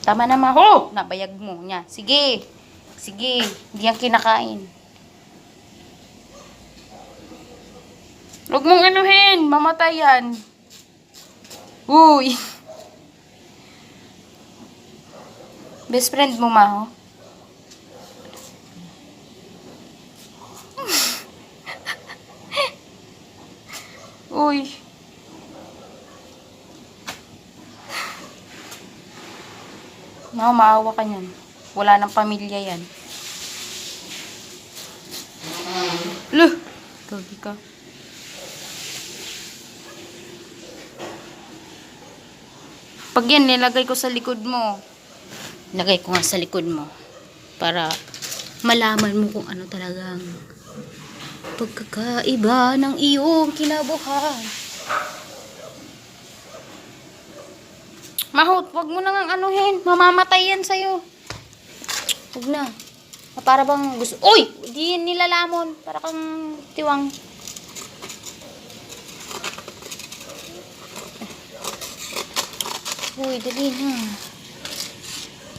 Tama na, Maho. Nabayag mo niya. Sige. Sige. Hindi yan kinakain. Huwag mong anuhin. Mamatay yan. Uy. Best friend mo, Maho. Uy. Maho, maawa ka niyan. Wala nang pamilya yan. Luh. Gagi ka. Pag yan, nilagay ko sa likod mo. Nilagay ko nga sa likod mo. Para malaman mo kung ano talagang pagkakaiba ng iyong kinabuhan. Mahot, wag mo nang anuhin. Mamamatay yan sa'yo. Wag na. Para bang gusto... Uy! Di nilalamon. Para kang tiwang. Uy, dali na.